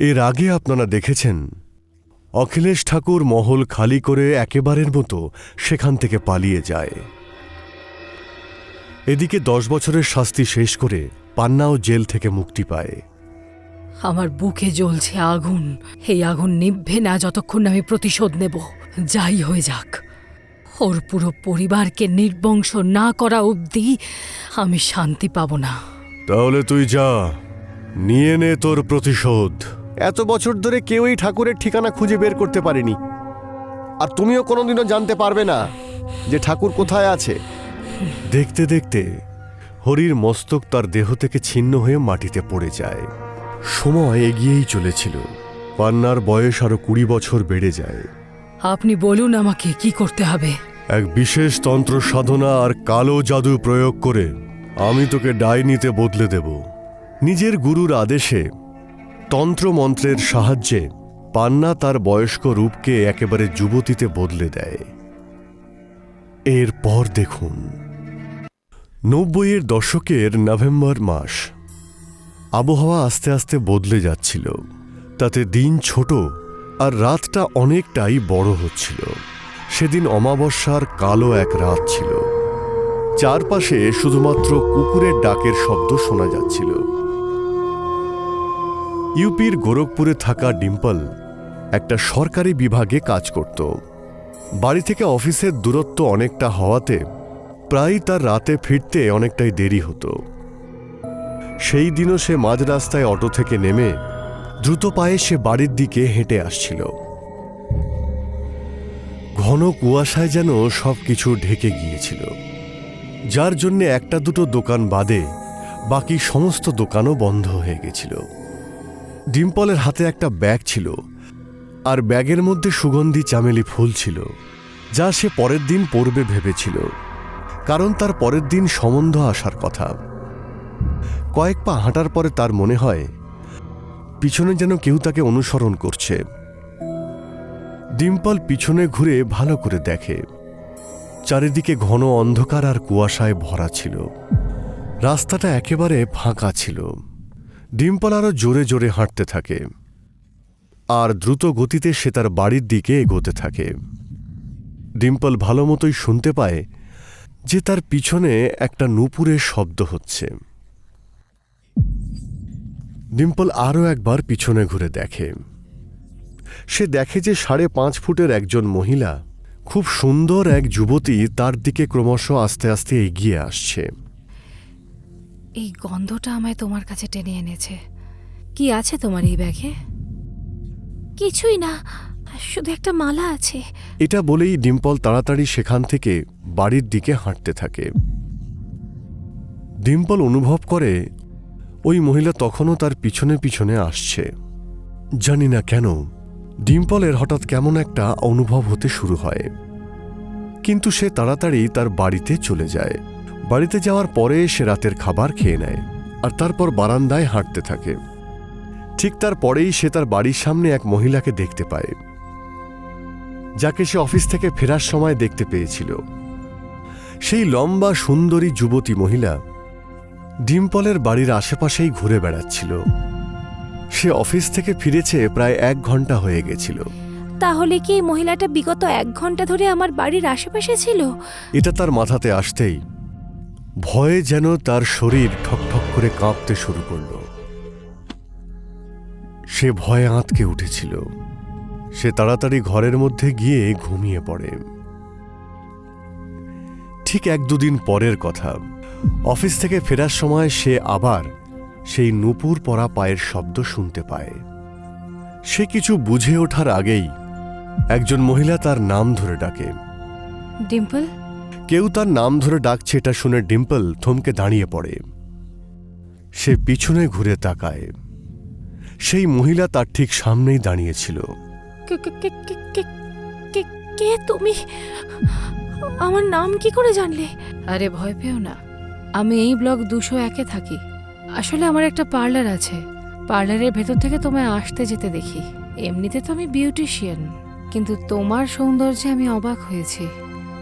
এর আগে আপনারা দেখেছেন অখিলেশ ঠাকুর মহল খালি করে একেবারের মতো সেখান থেকে পালিয়ে যায়। এদিকে 10 বছরের শাস্তি শেষ করে পান্নাও জেল থেকে মুক্তি পায়। আমার বুকে জ্বলছে আগুন, এই আগুন নিভবে না যতক্ষণ আমি প্রতিশোধ নেব, যাই হয়ে যাক। ওর পুরো পরিবারকে নির্বংশ না করা অবধি আমি শান্তি পাব না। তাহলে তুই যা, নিয়ে নে তোর প্রতিশোধ। এত বছর ধরে কেউই ঠাকুরের ঠিকানা খুঁজে বের করতে পারেনি, আর তুমিও কোনোদিনও জানতে পারবে না যে ঠাকুর কোথায় আছে। দেখতে দেখতে হরির মস্তক তার দেহ থেকে ছিন্ন হয়ে মাটিতে পড়ে যায়। সময় এগিয়েই চলেছিল। পান্নার বয়স আরো 20 বছর বেড়ে যায়। আপনি বলুন আমাকে কি করতে হবে। এক বিশেষ তন্ত্র সাধনা আর কালো জাদু প্রয়োগ করে আমি তোকে ডাইনিতে বদলে দেব। নিজের গুরুর আদেশে তন্ত্রমন্ত্রের সাহায্যে পান্না তার বয়স্ক রূপকে একেবারে যুবতীতে বদলে দেয়। এরপর দেখুন 90-এর দশকের নভেম্বর মাস। আবহাওয়া আস্তে আস্তে বদলে যাচ্ছিল। তাতে দিন ছোট আর রাতটা অনেকটাই বড় হচ্ছিল। সেদিন অমাবস্যার কালো এক রাত ছিল। চারপাশে শুধুমাত্র কুকুরের ডাকের শব্দ শোনা যাচ্ছিল। ইউপির গোরখপুরে থাকা ডিম্পল একটা সরকারি বিভাগে কাজ করত। বাড়ি থেকে অফিসের দূরত্ব অনেকটা হওয়াতে প্রায় তার রাতে ফিরতে অনেকটাই দেরি হতো। সেই দিনও সে মাঝ রাস্তায় অটো থেকে নেমে দ্রুত পায়ে সে বাড়ির দিকে হেঁটে আসছিল। ঘন কুয়াশায় যেন সবকিছু ঢেকে গিয়েছিল, যার জন্য একটা দুটো দোকান বাদে বাকি সমস্ত দোকানও বন্ধ হয়ে গেছিল। ডিম্পলের হাতে একটা ব্যাগ ছিল, আর ব্যাগের মধ্যে সুগন্ধি চামেলি ফুল ছিল, যা সে পরের দিন পরবে ভেবেছিল, কারণ তার পরের দিন সম্বন্ধ আসার কথা। কয়েক পা হাঁটার পরে তার মনে হয় পিছনে যেন কেউ তাকে অনুসরণ করছে। ডিম্পল পিছনে ঘুরে ভালো করে দেখে, চারিদিকে ঘন অন্ধকার আর কুয়াশায় ভরা ছিল। রাস্তাটা একেবারে ফাঁকা ছিল। ডিম্পল আরো জোরে জোরে হাঁটতে থাকে, আর দ্রুত গতিতে সে তার বাড়ির দিকে এগোতে থাকে। ডিম্পল ভালো মতোই শুনতে পায় যে তার পিছনে একটা নূপুরের শব্দ হচ্ছে। ডিম্পল আরও একবার পিছনে ঘুরে দেখে। সে দেখে যে 5.5 ফুটের একজন মহিলা, খুব সুন্দর এক যুবতী, তার দিকে ক্রমশ আস্তে আস্তে এগিয়ে আসছে। এই গন্ধটা আমায় তোমার কাছে টেনে এনেছে। কি আছে তোমার এই ব্যাগে? কিছুই না, শুধু একটা মালা আছে। এটা বলেই ডিম্পল তাড়াতাড়ি সেখান থেকে বাড়ির দিকে হাঁটতে থাকে। ডিম্পল অনুভব করে ওই মহিলা তখনও তার পিছনে পিছনে আসছে। জানি না কেন ডিম্পলের হঠাৎ কেমন একটা অনুভব হতে শুরু হয়, কিন্তু সে তাড়াতাড়ি তার বাড়িতে চলে যায়। বাড়িতে যাওয়ার পরে সে রাতের খাবার খেয়ে নেয়, আর তারপর বারান্দায় হাঁটতে থাকে। ঠিক তার পরেই সে তার বাড়ির সামনে এক মহিলাকে দেখতে পায়, যাকে সে অফিস থেকে ফেরার সময় দেখতে পেয়েছিল। সেই লম্বা সুন্দরী যুবতী মহিলা ডিম্পলের বাড়ির আশেপাশেই ঘুরে বেড়াচ্ছিল। সে অফিস থেকে ফিরেছে প্রায় 1 ঘন্টা হয়ে গেছিল। তাহলে কি মহিলাটা বিগত 1 ঘন্টা ধরে আমার বাড়ির আশেপাশে ছিল? এটা তার মাথাতে আসতেই ভয়ে যেন তার শরীর ঠকঠক করে কাঁপতে শুরু করল। সে ভয়ে আঁতকে উঠেছিল। সে তাড়াতাড়ি ঘরের মধ্যে গিয়ে ঘুমিয়ে পড়ে। ঠিক 1-2 দিন পরের কথা, অফিস থেকে ফেরার সময় সে আবার সেই নূপুর পরা পায়ের শব্দ শুনতে পায়। সে কিছু বুঝে ওঠার আগেই একজন মহিলা তার নাম ধরে ডাকে। ডিম্পল। কেউ তার নাম ধরে ডাকছে এটা শুনে ডিম্পল থমকে দাঁড়িয়ে পড়ে। সে পিছনে ঘুরে তাকায়। সেই মহিলা তার ঠিক সামনেই দাঁড়িয়েছিল। কে তুমি? আমার নাম কি করে জানলে? আরে ভয় পেও না, আমি এই ব্লক 201-এ থাকি। আসলে আমার একটা পার্লার আছে। পার্লারের ভেতর থেকে তোমায় আসতে যেতে দেখি। এমনিতে তো আমি বিউটিশিয়ান, কিন্তু তোমার সৌন্দর্যে আমি অবাক হয়েছি।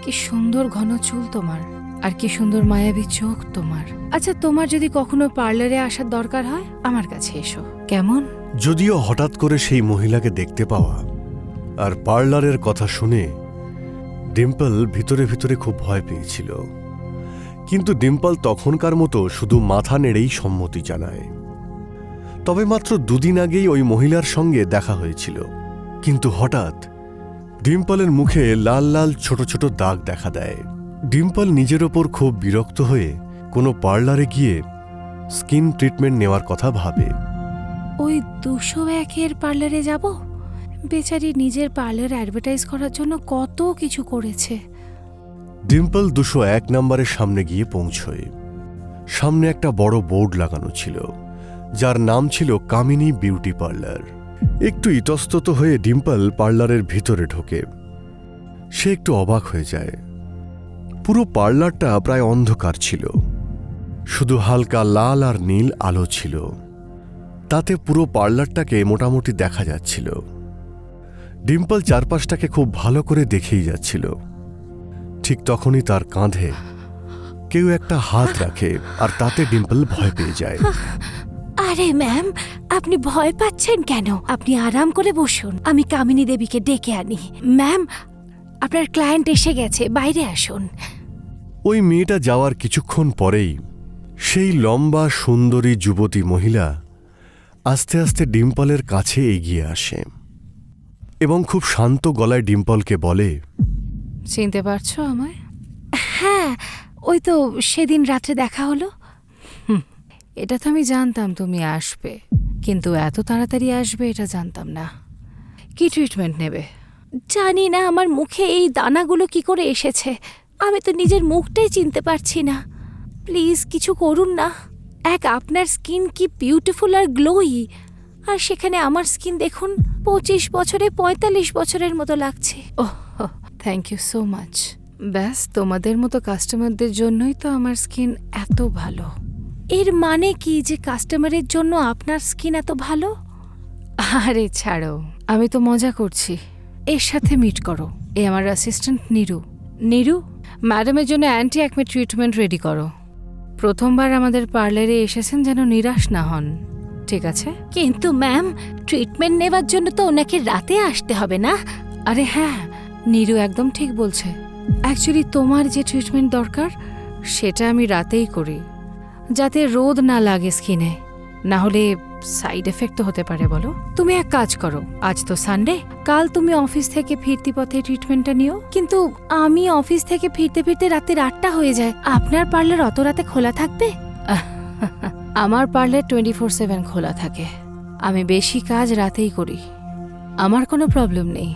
কি সুন্দর ঘন চুল তোমার, আর কি সুন্দর মায়াবী চোখ তোমার। আচ্ছা, তোমার যদি কখনো পার্লারে আসার দরকার হয় আমার কাছে এসো, কেমন? যদিও হঠাৎ করে সেই মহিলাকে দেখতে পাওয়া আর পার্লারের কথা শুনে ডিম্পল ভিতরে ভিতরে খুব ভয় পেয়েছিল, কিন্তু ডিম্পল তখনকার মতো শুধু মাথা নেড়েই সম্মতি জানায়। তবে মাত্র 2 দিন আগেই ওই মহিলার সঙ্গে দেখা হয়েছিল, কিন্তু হঠাৎ ডিম্পলের মুখে লাল লাল ছোট ছোট দাগ দেখা দেয়। ডিম্পল নিজের ওপর খুব বিরক্ত হয়ে কোনো পার্লারে গিয়ে স্কিন ট্রিটমেন্ট নেওয়ার কথা ভাবে। ওই 201-এর পার্লারে যাব? বেচারি নিজের পার্লার অ্যাডভার্টাইজ করার জন্য কত কিছু করেছে। ডিম্পল 201 নম্বরের সামনে গিয়ে পৌঁছয়। সামনে একটা বড় বোর্ড লাগানো ছিল, যার নাম ছিল কামিনী বিউটি পার্লার। একটু ইতস্তত হয়ে ডিম্পল পার্লারের ভিতরে ঢোকে। সে একটু অবাক হয়ে যায়। পুরো পার্লারটা প্রায় অন্ধকার ছিল, শুধু হালকা লাল আর নীল আলো ছিল। তাতে পুরো পার্লারটাকে মোটামুটি দেখা যাচ্ছিল। ডিম্পল চারপাশটাকে খুব ভালো করে দেখেই যাচ্ছিল। ঠিক তখনই তার কাঁধে কেউ একটা হাত রাখে, আর তাতে ডিম্পল ভয় পেয়ে যায়। আরে ম্যাম, আপনি ভয় পাচ্ছেন কেন? আপনি আরাম করে বসুন, আমি কামিনী দেবীকে ডেকে আনি। ম্যাম, আপনার ক্লায়েন্ট এসে গেছে, বাইরে আসুন। ওই মেয়েটা যাওয়ার কিছুক্ষণ পরেই সেই লম্বা সুন্দরী যুবতী মহিলা আস্তে আস্তে ডিম্পলের কাছে এগিয়ে আসে এবং খুব শান্ত গলায় ডিম্পলকে বলে, চিনতে পারছো আমায়? হ্যাঁ, ওই তো সেদিন রাত্রে দেখা হলো। এটা তো আমি জানতাম তুমি আসবে, কিন্তু এত তাড়াতাড়ি আসবে এটা জানতাম না। কি ট্রিটমেন্ট নেবে? জানি না আমার মুখে এই দানাগুলো কি করে এসেছে। আমি তো নিজের মুখটাই চিনতে পারছি না। প্লিজ কিছু করুন না। আপনার স্কিন কি বিউটিফুল আর গ্লোই, আর সেখানে আমার স্কিন দেখুন 25 বছরে 45 বছরের মতো লাগছে। ওহ, থ্যাংক ইউ সো মাচ। ব্যাস, তোমাদের মতো কাস্টমারদের জন্যই তো আমার স্কিন এত ভালো। এর মানে কি যে কাস্টমারের জন্য আপনার স্কিন এত ভালো? আরে ছাড়ো, আমি তো মজা করছি। এর সাথে মিট করো, এ আমার অ্যাসিস্ট্যান্ট নীরু। নীরু, ম্যাডামের জন্য অ্যান্টি অ্যাকনে ট্রিটমেন্ট রেডি করো। প্রথমবার আমাদের পার্লারে এসেছেন, যেন নিরাশ না হন, ঠিক আছে? কিন্তু ম্যাম, ট্রিটমেন্ট নেওয়ার জন্য তো ওনাকে রাতে আসতে হবে না? আরে হ্যাঁ, নীরু একদম ঠিক বলছে। অ্যাকচুয়ালি তোমার যে ট্রিটমেন্ট দরকার সেটা আমি রাতেই করি, যাতে রোদ না লাগে স্কিনে, না হলে সাইড এফেক্ট তো হতে পারে। বলো, তুমি এক কাজ করো, আজ তো সানডে, কাল তুমি অফিস থেকে ফিরতি পথে ট্রিটমেন্টটা নিও। কিন্তু আমি অফিস থেকে ফিরতে ফিরতে রাতে 8টা হয়ে যায়। আপনার পার্লার অত রাতে খোলা থাকবে? আমার পার্লার 24/7 খোলা থাকে। আমি বেশি কাজ রাতেই করি, আমার কোনো প্রবলেম নেই।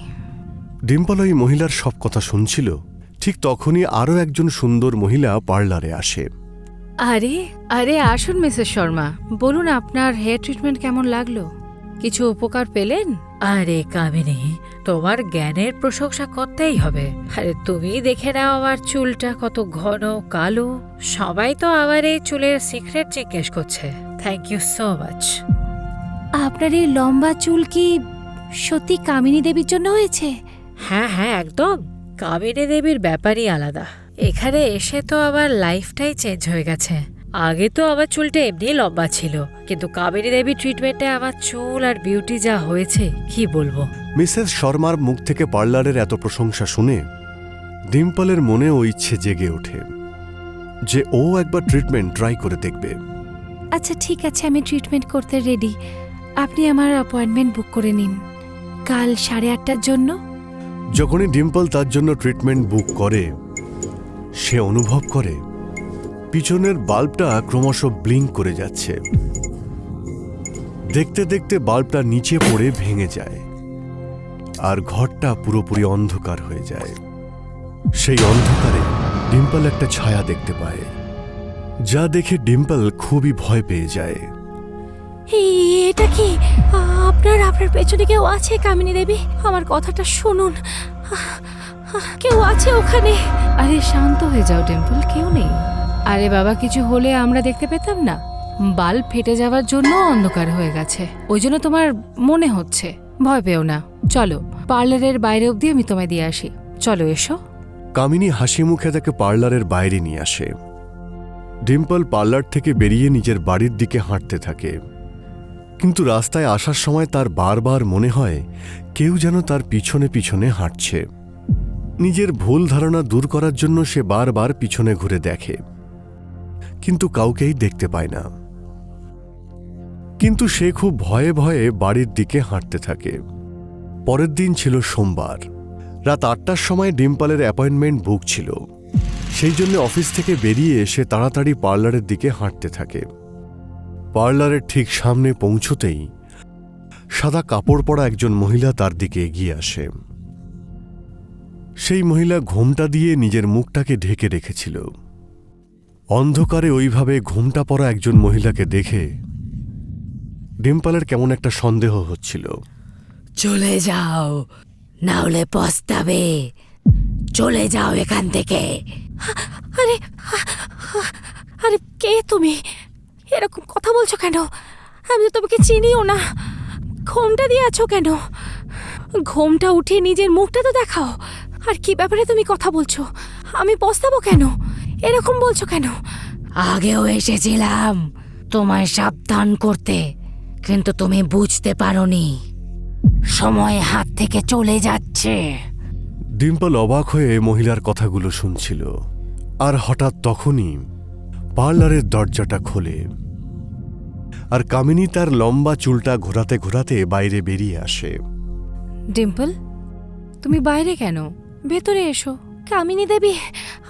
ডিম্পল ওই মহিলার সব কথা শুনছিল। ঠিক তখনই আরও একজন সুন্দর মহিলা পার্লারে আসে। আরে আরে আসুন মিসেস শর্মা, বলুন আপনার হেয়ার ট্রিটমেন্ট কেমন লাগলো? কিছু উপকার পেলেন? আরে কামিনী, তোমার জ্ঞানের প্রশংসা করতেই হবে। আরে তুমি দেখে নাও আমার চুলটা কত ঘন কালো। সবাই তো আবার এই চুলের সিক্রেট জিজ্ঞেস করছে। Thank you so much. আপনার এই লম্বা চুল কি সত্যি কামিনী দেবীর জন্য হয়েছে? হ্যাঁ হ্যাঁ, একদম। কামিনী দেবীর ব্যাপারই আলাদা। এখানে এসে তো আবার লাইফটাই চেঞ্জ হয়ে গেছে। আগে তো আমার চুলটা এমনি লম্বা ছিল, কিন্তু কামিনী দেবী ট্রিটমেন্টে আমার চুল আর বিউটি যা হয়েছে কি বলবো। মিসেস শর্মার মুখ থেকে পার্লারের এত প্রশংসা শুনে ডিম্পলের মনেও ইচ্ছে জেগে ওঠে যে ও একবার ট্রিটমেন্ট ট্রাই করে দেখবে। আচ্ছা ঠিক আছে, আমি ট্রিটমেন্ট করতে রেডি। আপনি আমার অ্যাপয়েন্টমেন্ট বুক করে নিন কাল 8:30টার জন্য। যখনই ডিম্পল তার জন্য ট্রিটমেন্ট বুক করে, সে অনুভব করে পিছনের বাল্বটা ক্রমশ ব্লিঙ্ক করে যাচ্ছে। দেখতে দেখতে বাল্বটা নিচে পড়ে ভেঙে যায় আর ঘরটা পুরোপুরি অন্ধকার হয়ে যায়। সেই অন্ধকারে ডিম্পল একটা ছায়া দেখতে পায়, যা দেখে ডিম্পল খুবই ভয় পেয়ে যায়। এটা কি? আপনার পেছনে কেউ আছে কামিনী দেবী? আমার কথাটা শুনুন, কেউ আছে ওখানে? আরে শান্ত হয়ে যাও ডিম্পল, কেউ নেই। আরে বাবা, কিছু হলে আমরা দেখতে পেতাম না? বাল্ব ফেটে যাওয়ার জন্য অন্ধকার হয়ে গেছে, ওই জন্য তোমার মনে হচ্ছে। ভয় পেও না, চলো পার্লারের বাইরে অবধি আমি তোমায় দিয়ে আসি। চলো, এসো। কামিনী হাসি মুখে তাকে পার্লারের বাইরে নিয়ে আসে। ডিম্পল পার্লার থেকে বেরিয়ে নিজের বাড়ির দিকে হাঁটতে থাকে, কিন্তু রাস্তায় আসার সময় তার বারবার মনে হয় কেউ যেন তার পিছনে পিছনে হাঁটছে। নিজের ভুল ধারণা দূর করার জন্য সে বারবার পিছনে ঘুরে দেখে, কিন্তু কাউকেই দেখতে পায় না। কিন্তু সে খুব ভয়ে ভয়ে বাড়ির দিকে হাঁটতে থাকে। পরের দিন ছিল সোমবার। রাত ৮টার সময় ডিম্পলের অ্যাপয়েন্টমেন্ট বুক ছিল, সেই জন্য অফিস থেকে বেরিয়ে এসে তাড়াতাড়ি পার্লারের দিকে হাঁটতে থাকে। পার্লারের ঠিক সামনে পৌঁছতেই সাদা কাপড় পরা একজন মহিলা তার দিকে এগিয়ে আসে। সেই মহিলা ঘোমটা দিয়ে নিজের মুখটাকে ঢেকে রেখেছিল। অন্ধকারে ওইভাবে ঘোমটা পরা একজন মহিলাকে দেখে ডিম্পলের কেমন একটা সন্দেহ হচ্ছিল। চলে যাও, না হলে পস্তাবে। চলে যাও এখান থেকে। আরে আরে, কে তুমি? এরকম কথা বলছো কেন? আমি তো তোমাকে চিনিও না। ঘোমটা দিয়ে আছো কেন? ঘোমটা উঠিয়ে নিজের মুখটা তো দেখাও। আর কি ব্যাপারে তুমি কথা বলছো? আমি পস্তাবো কেন? এরকম বলছো কেন? আগেও এসেছিলাম তোমায় সাবধান করতে, কিন্তু তুমি বুঝতে পারোনি। সময় হাত থেকে চলে যাচ্ছে। ডিম্পল অবাক হয়ে মহিলার কথাগুলো শুনছিল, আর হঠাৎ তখনই পার্লারের দরজাটা খোলে আর কামিনী তার লম্বা চুলটা ঘোরাতে ঘোরাতে বাইরে বেরিয়ে আসে। ডিম্পল, তুমি বাইরে কেন? ভেতরে এসো। কামিনী দেবী,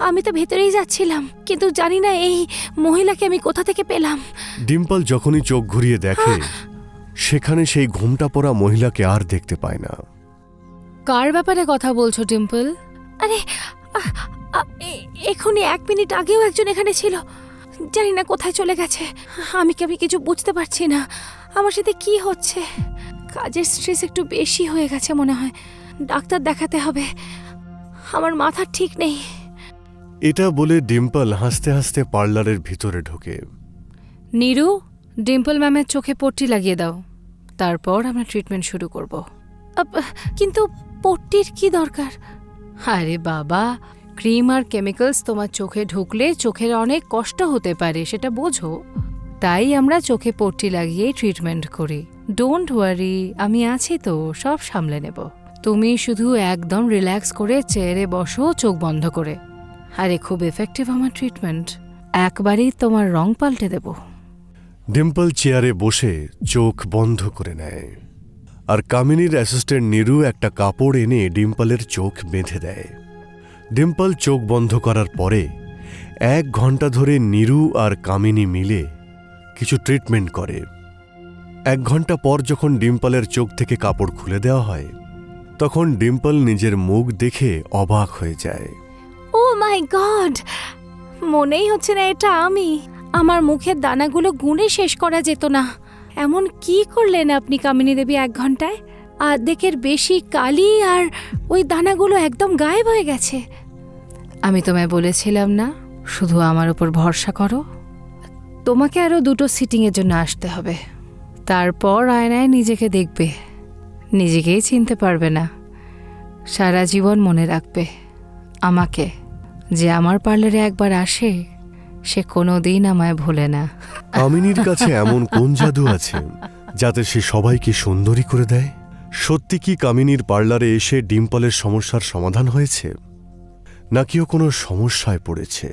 আমি তো ভেতরেই যাচ্ছিলাম, কিন্তু জানি না এই মহিলাকে আমি কোথা থেকে পেলাম। ডিম্পল যখনই চোখ ঘুরিয়ে দেখে, সেখানে সেই ঘোমটা পরা মহিলাকে আর দেখতে পায় না। কার ব্যাপারে কথা বলছো ডিম্পল? আরে, এখনই 1 মিনিট আগেও একজন এখানে ছিল, জানি না কোথায় চলে গেছে। আমি কিছু বুঝতে পারছি না, আমার সাথে কি হচ্ছে। কাজের স্ট্রেস একটু বেশি হয়ে গেছে মনে হয়, ডাক্তার দেখাতে হবে। আমার মাথা ঠিক নেই। এটা বলে ডিম্পল হাসতে হাসতে পার্লারের ভিতরে ঢোকে। নীরু, ডিম্পল ম্যামের চোখে পট্টি লাগিয়ে দাও, তারপর আমরা ট্রিটমেন্ট শুরু করব। কিন্তু পট্টির কি দরকার? আরে বাবা, ক্রিম আর কেমিক্যালস তোমার চোখে ঢুকলে চোখের অনেক কষ্ট হতে পারে, সেটা বোঝো। তাই আমরা চোখে পট্টি লাগিয়ে ট্রিটমেন্ট করি। ডোন্ট ওয়ারি, আমি আছি তো, সব সামলে নেব। তুমি শুধু একদম রিল্যাক্স করে চেয়ারে বসো, চোখ বন্ধ করে। আরে খুব এফেক্টিভ আমার ট্রিটমেন্ট, একবারই তোমার রং পাল্টে দেব। ডিম্পল চেয়ারে বসে চোখ বন্ধ করে নেয়, আর কামিনীর অ্যাসিস্ট্যান্ট নীরু একটা কাপড় এনে ডিম্পলের চোখ বেঁধে দেয়। ডিম্পল চোখ বন্ধ করার পরে 1 ঘন্টা ধরে নীরু আর কামিনী মিলে কিছু ট্রিটমেন্ট করে। 1 ঘন্টা পর যখন ডিম্পলের চোখ থেকে কাপড় খুলে দেওয়া হয়, তখন ডিম্পল নিজের মুখ দেখে অবাক হয়ে যায়। ও মাই গড, মনেই হচ্ছে না এটা আমি। আমার মুখের দানাগুলো গুনে শেষ করা যেত না। এমন কি করলেন আপনি কামিনী দেবী 1 ঘন্টায়? অর্ধেকের বেশি কালি আর ওই দানাগুলো একদম গায়েব হয়ে গেছে। আমি তোমায় বলেছিলাম না, শুধু আমার উপর ভরসা করো। তোমাকে আরও 2টো সিটিংয়ের জন্য আসতে হবে, তারপর আয়নায় নিজেকে দেখবে, নিজেকেই চিনতে পারবে না। সারা জীবন মনে রাখবে আমাকে, যে আমার পার্লারে একবার আসে সে কোনোদিন আমায় ভোলে না। কামিনীর কাছে এমন কোন জাদু আছে যাতে সে সবাইকে সুন্দরী করে দেয়? সত্যি কি কামিনীর পার্লারে এসে ডিম্পলের সমস্যার সমাধান হয়েছে, নাকি ও কোনো সমস্যায় পড়েছে?